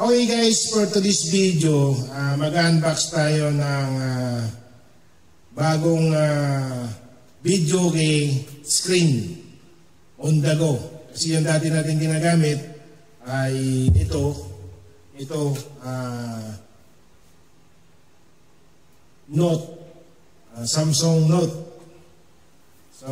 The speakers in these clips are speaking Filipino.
Okay guys, for today's video, mag-unbox tayo ng bagong video kay screen on the go. Kasi yung dati natin ginagamit ay ito Note, Samsung Note. So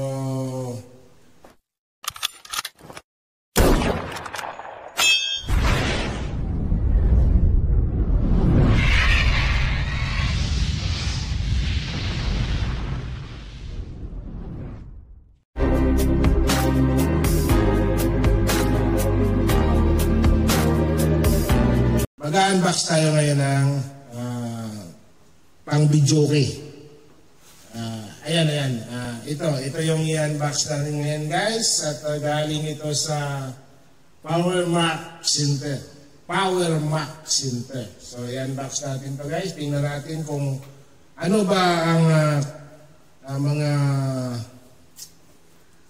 mag-unbox tayo ngayon ng pang-videoke. Ayan. Ito yung i-unbox natin ngayon guys. At galing ito sa Power Mac Center. So i-unbox natin to guys. Tingnan natin kung ano ba ang mga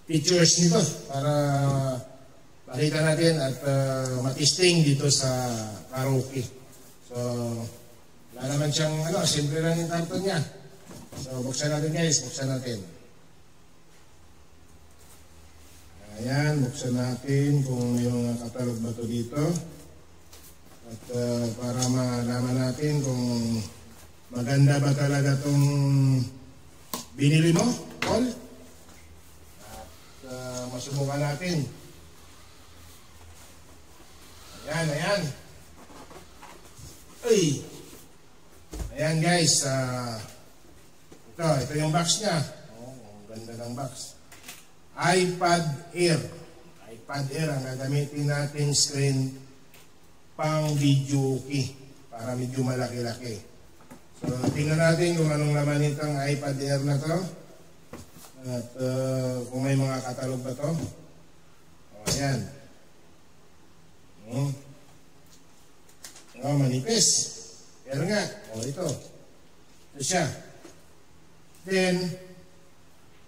features nito para pakita natin at matisting dito sa karaoke. So, wala naman siyang, simple lang yung karton niya. So, buksan natin guys, buksan natin. Ayan, buksan natin kung may mga katalog ba ito dito. At para malaman natin kung maganda ba talaga itong binili mo, Paul. At masubukan natin. Ayan. Uy! Ayan guys, ito yung box niya. Ang ganda ng box. iPad Air ang gagamitin natin screen pang video key para medyo malaki-laki. So tingnan natin kung anong laman nitong iPad Air na to at kung may mga katalog ba to. Ayan. Manipis. Pero nga, ito siya. Then,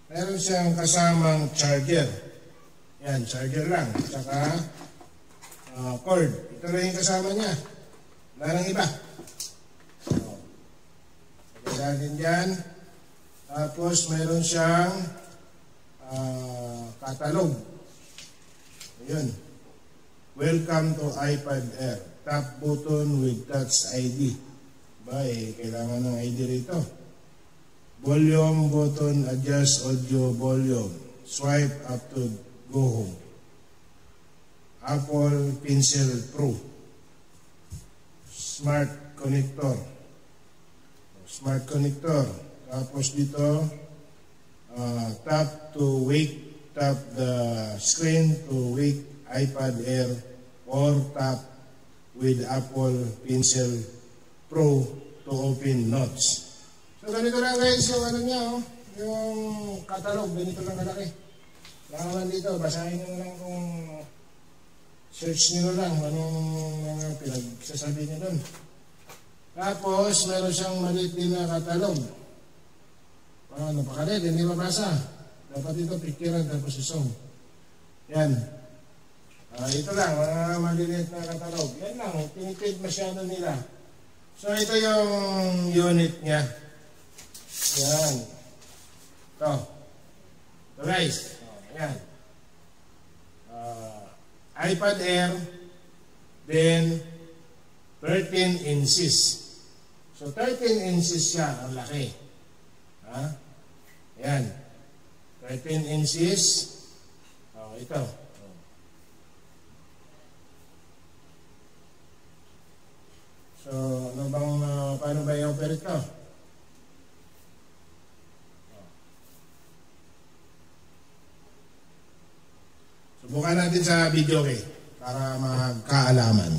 meron siyang kasamang charger. Yan, charger lang. Tsaka, cord. Ito na yung kasama niya. Wala nang iba. Lagyan natin dyan. Tapos, meron siyang catalog. Ayun. Welcome to iPad Air. Tap button with touch ID. Kailangan ng ID rito. Volume button, adjust audio volume. Swipe up to go home. Apple Pencil Pro. Smart connector. Tapos dito, tap to wake. Tap the screen to wake iPad Air or tap with Apple Pencil Pro to open notes. So ganito lang guys yung niya, yung catalog, ganito lang kalaki. Laman dito, basahin nyo lang kung search nyo lang anong mga pinagsasabi nyo doon. Tapos meron siyang maliit din na catalog. Napakalit, hindi mabasa. Dapat ito picturean tapos isong. Yan. Ito lang, mga maliliit na katalog. Yan lang, tinitid masyado nila. So, ito yung unit niya. Yan. Ito guys. Yan. iPad Air, then 13 inches. So, 13 inches siya, ang laki. Yan. 13 inches. Ito. So, paano ba i-operate ko? Subukan natin sa video para magkaalaman.